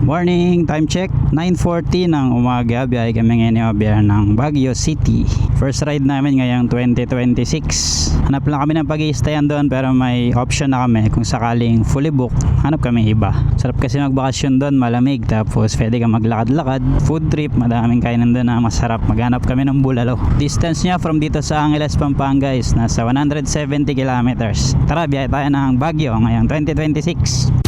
Morning, time check 9:40 ng umaga. Biyahe kami ngayon ni Obier ng Baguio City. First ride namin ngayong 2026. Hanap lang kami ng pag-i-stayan doon, pero may option na kami kung sakaling fully book, hanap kami iba. Sarap kasi magbakasyon doon, malamig, tapos pwede kang maglakad-lakad, food trip, madaming kainan doon na masarap. Maghanap kami ng bulalo. Distance niya from dito sa Angeles, Pampanga is nasa 170 kilometers. Tara, biyahe tayo ng Baguio ngayong 2026.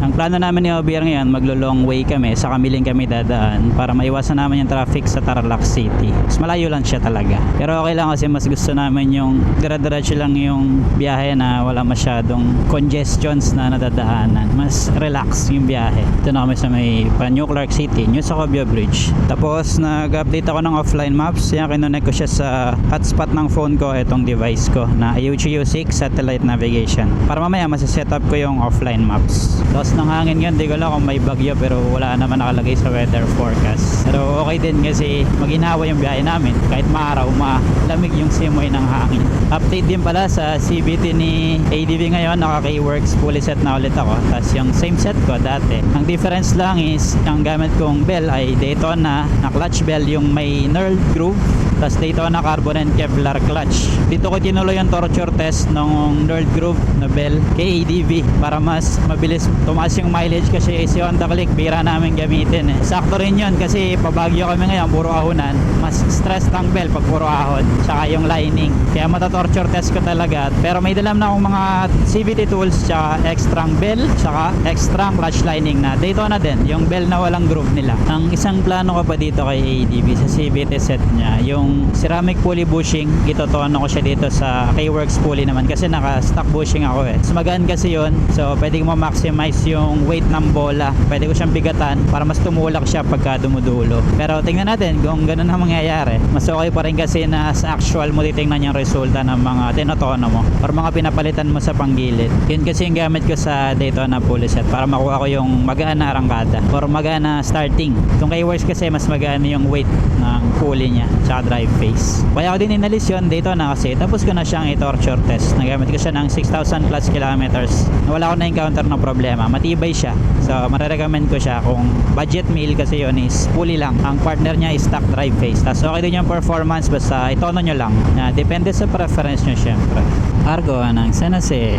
Ang plano namin ni Obier ngayon, maglo-long way kami, sa Kamiling kami dadaan para maiwasan namin yung traffic sa Tarlac City. Mas malayo lang siya talaga. Pero okay lang kasi mas gusto namin yung dire-diretso lang yung biyahe na wala masyadong congestions na nadadaanan. Mas relax yung biyahe. Ito na kami sa may New Clark City, New Sacobio Bridge. Tapos nag-update ako ng offline maps. Yan, kinonect ko siya sa hotspot ng phone ko, itong device ko na UQ 6 satellite navigation. Para mamaya masiset up ko yung offline maps. Tapos ng hangin yun, di ko lang kung may bagyo, pero wala naman nakalagay sa weather forecast. Pero okay din kasi maginawa yung biyahe namin. Kahit maaraw, malamig yung simoy ng hangin. Update din pala sa CVT ni ADV ngayon, naka-K-Works fully set na ulit ako. Tapos yung same set ko dati. Ang difference lang is ang gamit kong bell ay Daytona na clutch bell, yung may knurled groove. Tapos Daytona carbon and Kevlar clutch. Dito ko tinuloy yung torture test ng knurled groove na bell kay ADV para mas mabilis tumaas yung mileage, kasi si Honda Click bira namin gamitin eh. Sakto rin yun kasi pabagyo kami ngayon, puro ahonan. Mas stress ang bell pag puro ahon, tsaka yung lining. Kaya mata-torture test ko talaga. Pero may dalam na akong mga CVT tools, tsaka extrang bell, tsaka extrang clutch lining na Daytona din, yung bell na walang groove nila. Ang isang plano ko pa dito kay ADV sa CVT set niya, yung ceramic pulley bushing, itotono ko siya dito sa K-Works pulley naman kasi naka-stock bushing ako eh. So magaan kasi yun, so pwede mo maximize yung weight ng bola. Pwede ko siyang bigatan para mas tumulak siya pagka dumudulo. Pero tingnan natin kung ganun ang mangyayari. Mas okay pa rin kasi na sa actual mo titingnan yung resulta ng mga tinotono mo or mga pinapalitan mo sa panggilid. Yun kasi yung gamit ko sa Daytona pulley set para makuha ko yung magaan na arangkada or magaan na starting. Itong K-Works kasi mas magaan yung weight ng pulley niya tsaka drive face. Kaya ako din inalis yun Daytona kasi tapos ko na siyang i-torture test. Nagamit ko siya ng 6,000 plus kilometers. Wala ko na encounter ng problema. Matibay siya. So marirecommend ko siya kung budget meal kasi yun is pulley lang. Ang partner niya is stock drive face. Tapos okay din yung performance basta itono nyo lang. Depende sa preference nyo syempre. Argo ng San Jose.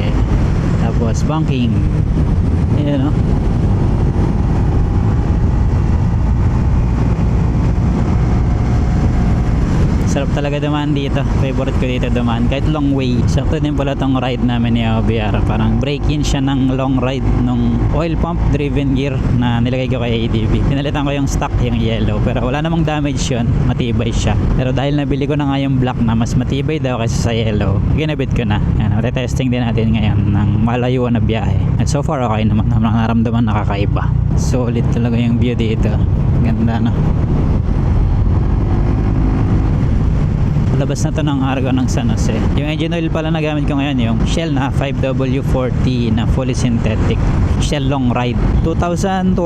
Tapos banking. Ayan o. Sarap talaga dumaan dito. Favorite ko dito dumaan. Kahit long way. Sakto din pala tong ride namin ni Obier. Parang break-in siya ng long ride nung oil pump driven gear na nilagay ko kay ADV. Pinalitan ko yung stock, yung yellow. Pero wala namang damage yun. Matibay siya. Pero dahil nabili ko na nga yung black na mas matibay daw kaysa sa yellow, ginabit ko na. Yan, testing din natin ngayon ng malayuan na biyahe. At so far okay naman. Naramdaman nakakaiba. Solid talaga yung view dito. Ganda na. Labas na to ng Argo ng San Jose. Yung engine oil pala na gamit ko ngayon, yung Shell na 5W40 na fully synthetic. Shell long ride. 2,229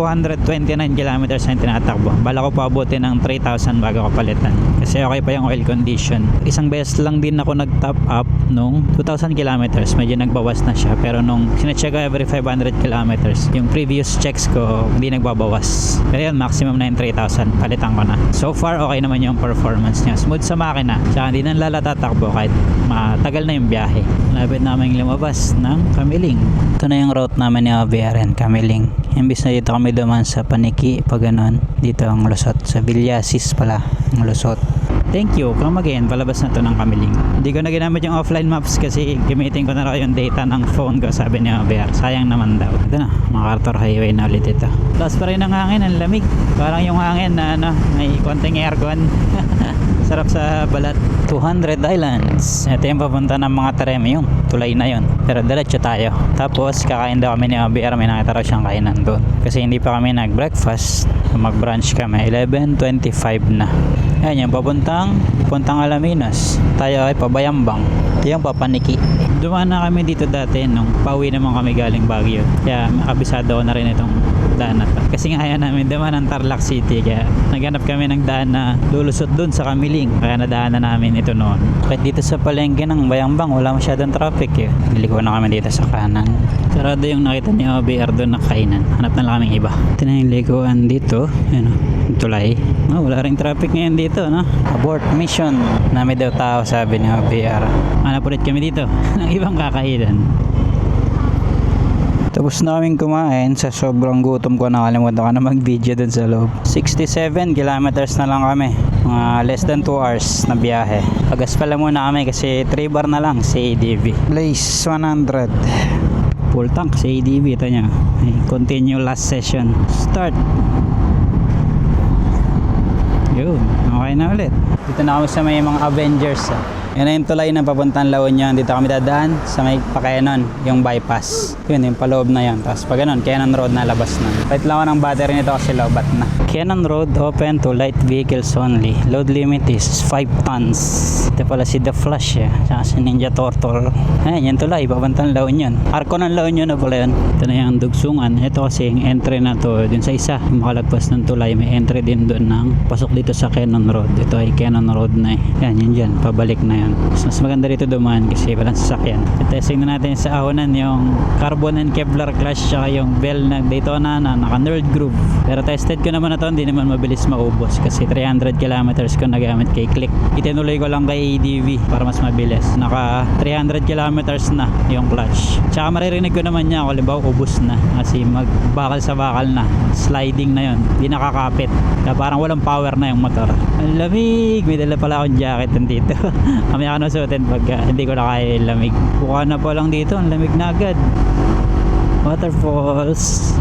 kilometers na tinatakbo. Bala ko paabutin ng 3,000 bago ko palitan. Kasi okay pa yung oil condition. Isang beses lang din ako nag-top up nung 2,000 kilometers. Medyo nagbawas na siya. Pero nung sinecheck ko every 500 kilometers, yung previous checks ko hindi nagbabawas. Pero yun, maximum na yung 3,000. Palitan ko na. So far, okay naman yung performance niya. Smooth sa makina. Tsaka hindi na lalatatakbo kahit matagal na yung biyahe. Lapit namin lumabas ng Kamiling. Ito na yung route namin ni Obier, Kamiling. Imbis na dito kami duman sa Paniki, pag ganon, dito ang lusot. Sa Villasis pala ang lusot. Thank you. Come again, palabas na to ng Kamiling. Hindi ko na ginamit yung offline maps kasi gamitin ko na lang yung data ng phone ko, sabi ni Obier. Sayang naman daw. Ito na, MacArthur Highway na ulit ito. Plus pa rin ang hangin, ang lamig. Parang yung hangin na may konting aircon. Sarap sa balat. 200 Islands. Ito yung papunta ng mga Tareme, yung tulay na yun. Pero diretso tayo. Tapos kakain daw kami ni Obier. May nakita raw siyang kainan doon. Kasi hindi pa kami nag-breakfast. Mag-brunch kami. 11:25 na. Yan yung papuntang Alaminos. Tayo ay pabayambang. Ito yung Papaniki. Dumaan na kami dito dati nung pauwi naman kami galing Baguio. Kaya kabisado ko na rin itong daan na to. Kasi nga ayaw namin dumaan ng Tarlac City, kaya naghanap kami ng daan na lulusot dun sa Kamiling, kaya nadaanan namin ito noon. Kahit dito sa palengke ng Bayambang wala masyadong traffic eh. Niliko na kami dito sa kanan. Sarado yung nakita ni OBR doon na kainan. Hanap na lang kaming iba. Ito na yung likuan dito. Yan o, tulay. Wala ring traffic ngayon dito, no? Abort mission. Nami daw tao, sabi ni OBR. Hanap ulit kami dito ng ibang kakainan. Tapos namin kumain, sa sobrang gutom ko nakalimutan ko na mag-video dun sa loob. 67 kilometers na lang kami. Mga less than 2 hours na biyahe. Pagas pala muna kami kasi 3 bar na lang si ADV. Place 100. Full tank si ADV. Ito nyo. Continue last session. Start. Yun. Okay na ulit. Dito na kami sa may mga Avengers. Yan na yung tulay na papuntang La Union. Dito kami dadaan sa may Pacanon, yung bypass. Yun, yung paloob na yan. Tapos pag ganun, Cannon Road na labas na. Kahit lang ako ng battery nito kasi lobat na. Cannon Road open to light vehicles only. Load limit is 5 tons. Ito pala si The Flash tsaka si Ninja Turtle. Ayan, yung tulay, papuntang La Union. Arko ng La Union na pala yun. Ito na yung dugsungan. Ito kasi yung entry na to dun sa isa. Yung makalagpas ng tulay, may entry din dun ng pasok dito sa Cannon Road. Ito ay Cannon Road na Yan, yun dyan. Pabalik na yan. Mas maganda rito dumaan kasi walang sasakyan. Testing na natin sa ahonan yung carbon and Kevlar clutch tsaka yung bell na Daytona na naka Nerd Groove. Pero tested ko naman na to, hindi naman mabilis maubos kasi 300 kilometers ko nagamit kay Click. Itinuloy ko lang kay ADV para mas mabilis. Naka 300 kilometers na yung clutch. Tsaka maririnig ko naman niya kung halimbawa ubos na kasi magbakal sa bakal na. Sliding na yun. Hindi nakakapit. Kaya parang walang power na yung motor. Ang lamig! May dala pala akong jacket dito. Kami ako nasuotin pag hindi ko na kaya yung lamig. Buka na pa lang dito. Ang lamig na agad. Waterfalls.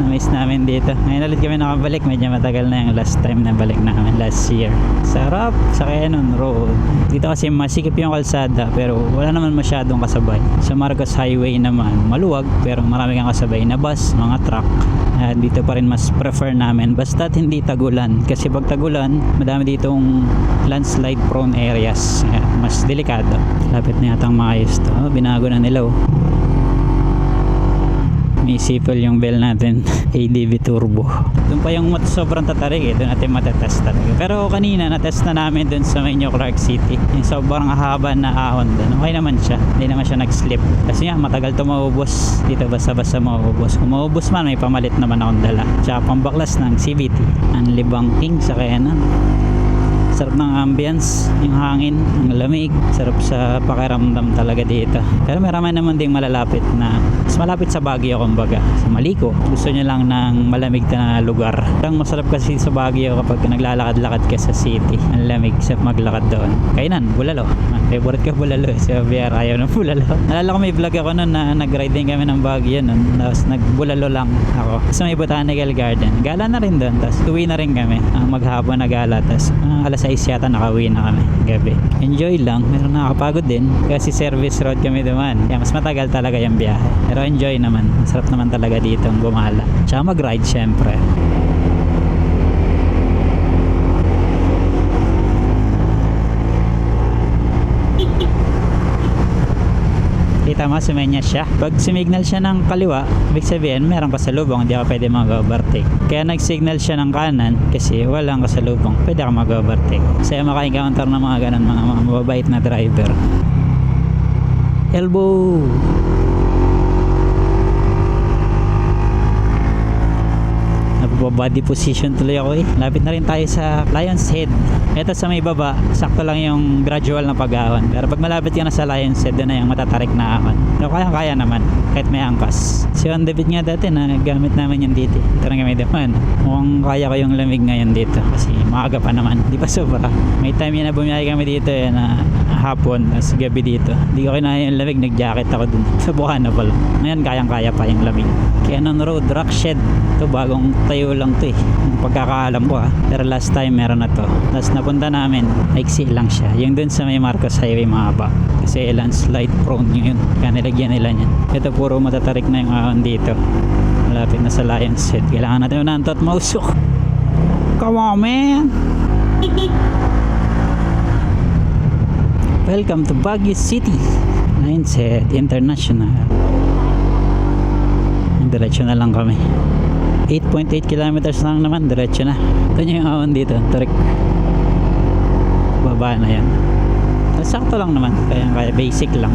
Na-miss namin dito. Ngayon ulit kami nakabalik. Medyo matagal na yung last time na balik namin last year. Sarap sa Cannon Road. Dito kasi masikip yung kalsada pero wala naman masyadong kasabay. Sa Marcos Highway naman maluwag pero marami kang kasabay na bus, mga truck. Dito pa rin mas prefer namin basta't hindi tagulan. Kasi pag tagulan, madami ditong landslide prone areas. Mas delikado. Lapit na yatang maayos to. Binago na nila May sipol yung bell natin. ADV Turbo. Doon pa yung sobrang tatarik doon natin matetest talaga. Pero kanina natest na namin doon sa may New Clark City. Yung sobrang haba na ahon doon. Okay naman siya. Hindi naman siya nag-slip. Kasi nga matagal to maubos. Dito basta-basta maubos. Kung maubos man may pamalit naman akong dala. Tsaka pambaklas ng CVT. Ang libang king sa Cannon. Sarap ng ambience, yung hangin, ang lamig, sarap sa pakiramdam talaga dito. Pero marami naman ding malalapit na mas malapit sa Baguio kumbaga, sa Maliko. Gusto nyo lang ng malamig na lugar. Ang masarap kasi sa Baguio kapag naglalakad-lakad ka sa city. Ang lamig sa maglakad doon. Kainan, Bulalo. Favorite ko Bulalo. Sa VR ayaw ng Bulalo. Nalala ko may vlog ako noon na nag-riding kami ng Baguio noon. Tapos nagbulalo lang ako. Sa may Botanical Garden. Gala na rin doon. Tapos uwi na rin kami. Ang maghapon na gala. Tapos alas 6 yata nakauwi na kami gabi. Enjoy lang. Meron nakakapagod din. Kasi service road kami duman. Kaya mas matagal talaga yung biyahe. Pero enjoy naman. Masarap naman talaga dito ang gumala. Tsaka mag-ride syempre. Kita mo, sumenya siya. Pag sumignal siya ng kaliwa, ibig sabihin, meron kasalubong, hindi ka pwede mag-overtake. Kaya nag-signal siya ng kanan kasi walang kasalubong, pwede ka mag-overtake. Kasi maka-encounter ng mga ganun, mga mababait na driver. Elbow! Body position tuloy ako Lapit na rin tayo sa Lion's Head. Ito sa may baba, sakto lang yung gradual na pag-ahon. Pero pag malapit ka na sa Lion's Head, doon na yung matatarik na ahon. Pero kaya naman, kahit may angkas. Si Honda Beat nga dati na gamit namin yung dito. Ito na kami naman. Mukhang kaya ko yung lamig ngayon dito. Kasi maaga pa naman. Di pa sobra. May time yun na bumiyahe kami dito na hapon, as gabi dito. Hindi ko kinaya yung lamig, nag-jacket ako dun. Sa Bukana pala. Ngayon, kayang-kaya pa yung lamig. Cannon Road, Rock Shed. Ito, bagong tayo lang to yung pagkakaalam ko pero last time meron na to. Tapos napunta namin, maiksi lang siya. Yung dun sa may Marcos Highway mahaba. Kasi landslide prone yun. Kaya nilagyan nila yan. Ito puro matatarik na yung ahon dito. Malapit na sa Lion's Head. Kailangan natin unanto at mausok. Come on, man! Welcome to Baguio City. Lion's Head International. diretso na lang kami. 8.8 kilometers lang naman, diretso na. Ito nyo yung ahon dito, tarik. Baba na yan. Sakto lang naman, kaya basic lang.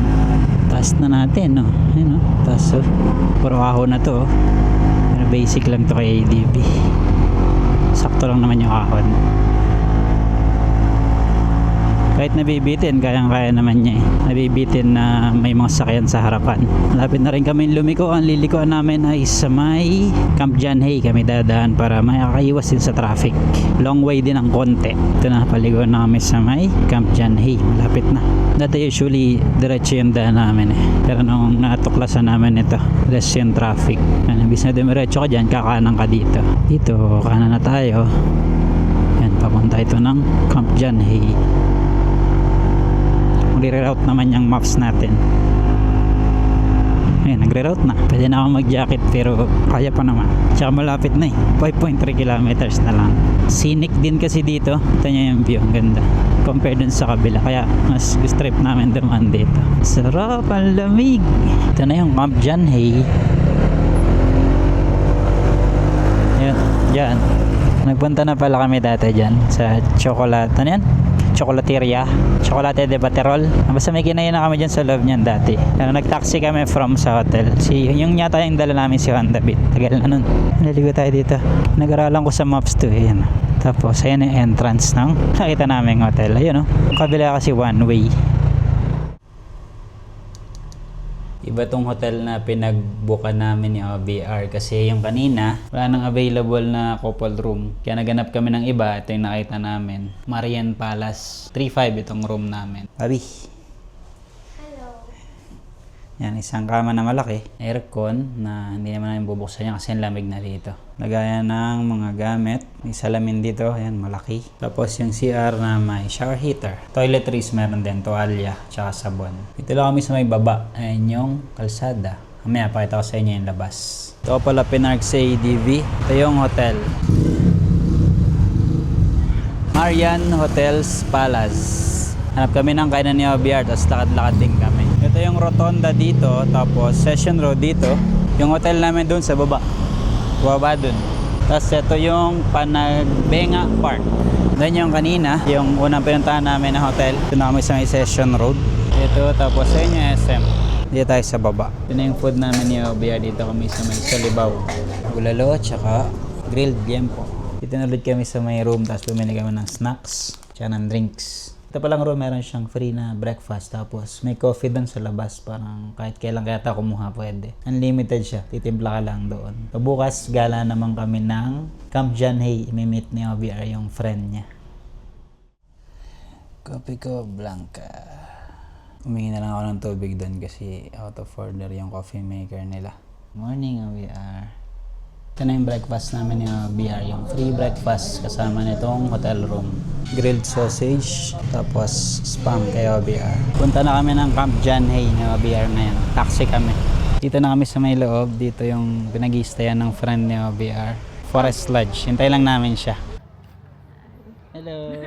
Taas na natin, no? Ayun, no? Taas, oh. Puro ahon na to, oh. Pero basic lang to kay ADB. Sakto lang naman yung ahon. Kahit nabibitin, kaya naman niya eh. Nabibitin na may mga sakyan sa harapan. Malapit na rin kami lumiko. Ang lilikuan namin ay sa may Camp John Hay kami dadaan para makakaiwas din sa traffic. Long way din ang konti. Ito na, paligo na kami sa may Camp John Hay. Malapit na. Dati usually diretso yung daan namin eh. Pero nung natuklasan namin ito, less yung traffic. Ibig na dumiretso ka dyan, kakanan ka dito. Dito, kanan na tayo. Yan, papunta ito ng Camp John Hay. Magre-route naman yung maps natin. Ayun, nagre-route na. Pwede na ako mag-jacket pero kaya pa naman. Tsaka malapit na eh. 5.3 kilometers na lang. Scenic din kasi dito. Ito nyo yung view. Ang ganda. Compare dun sa kabila. Kaya mas gusto trip namin dumaan dito. Sarap, ang lamig. Ito na yung Camp John Hay. Ayun, dyan. Nagpunta na pala kami dati dyan sa chocolate. Ano yan? Chocolateria, Chocolate de Baterol. Basta may kinain na kami dyan sa loob niyan dati. Pero nag-taxi kami from sa hotel. Yung yata yung dala namin si Honda Beat. Tagal na nun. Naligo tayo dito. Nag-aralan ko sa maps to. Ayan. Tapos ayan yung entrance ng nakita namin hotel. Ayun, oh. Yung kabila kasi one way. Iba tong hotel na pinagbuka namin ni OBR kasi yung kanina wala nang available na couple room. Kaya naganap kami ng iba. Ito yung nakita namin. Marian Palace. 3.5 itong room namin. Babi. Hello. Yan, isang kama na malaki. Aircon na hindi naman namin bubuksan yan kasi ang lamig na dito. Lagayan ng mga gamit. May salamin dito. Ayan, malaki. Tapos yung CR na may shower heater. Toiletries meron din. Tuwalya. Tsaka sabon. Ito lang kami sa may baba. Ayan yung kalsada. Mamaya pakita ko sa inyo yung labas. Ito pala pinark sa ADV. Ito yung hotel. Marian Hotels Palace. Hanap kami ng kainan ni OBR. Tapos lakad-lakad din kami. Ito yung rotonda dito. Tapos Session Road dito. Yung hotel namin doon sa baba. Baba dun. Tapos ito yung Panagbenga Park. Then yung kanina, yung unang pinuntahan namin na hotel. Ito na kami sa may Session Road. Ito, tapos yun yung SM. Dito tayo sa baba. Ito na yung food namin ni OBR. Dito kami sa may Salibaw. Bulalo, tsaka grilled liempo. Dito na ulit kami sa may room. Tapos bumili kami ng snacks, tsaka ng drinks. Ito palang room, meron siyang free na breakfast. Tapos may coffee doon sa labas. Parang kahit kailan kaya kumuha pwede. Unlimited siya. Titimpla ka lang doon. So, bukas gala naman kami ng Camp John Hay. Imi-meet ni OBR yung friend niya. Kopi ko Blanca. Humingi na lang ako ng tubig doon kasi out of order yung coffee maker nila. Morning OBR. Ito na yung breakfast namin ni OBR, yung free breakfast kasama nitong hotel room. Grilled sausage, tapos spam kay OBR. Punta na kami ng Camp John Hay ni OBR ngayon. Taxi kami. Dito na kami sa may loob. Dito yung pinag-i-stayan ng friend ni OBR. Forest Lodge. Hintay lang namin siya. Hello!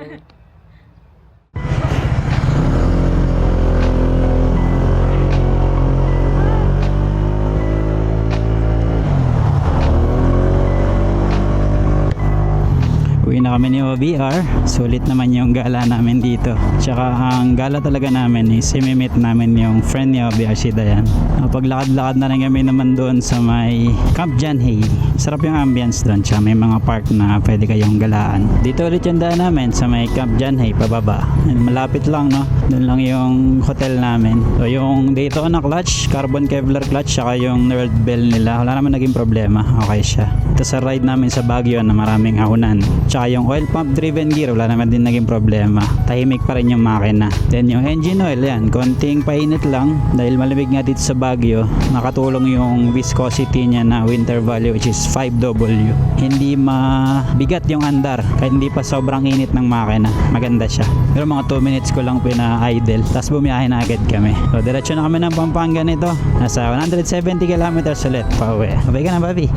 Uwi na kami ni OBR. Sulit naman yung gala namin dito. Tsaka ang gala talaga namin is imi-meet namin yung friend ni OBR, si Dayan. Paglakad-lakad na rin kami naman doon sa may Camp John Hay. Sarap yung ambience doon. Tsaka may mga park na pwede kayong galaan. Dito ulit yung daan namin sa may Camp John Hay pababa. Malapit lang, no? Doon lang yung hotel namin. So yung dito na clutch, carbon Kevlar clutch, tsaka yung World Bell nila. Wala naman naging problema. Okay siya. Ito sa ride namin sa Baguio na maraming ahunan. Tsaka yung oil pump driven gear, wala naman din naging problema. Tahimik pa rin yung makina. Then yung engine oil, yan, konting painit lang dahil malamig nga dito sa Baguio. Nakatulong yung viscosity niya na winter value which is 5W. Hindi mabigat yung andar kahit hindi pa sobrang init ng makina. Maganda siya. Pero mga 2 minutes ko lang pina-idle tapos bumiyahe na agad kami. So diretso na kami ng Pampanga nito. Nasa 170 kilometers ulit pa uwi. Sabay ka na, Bobby.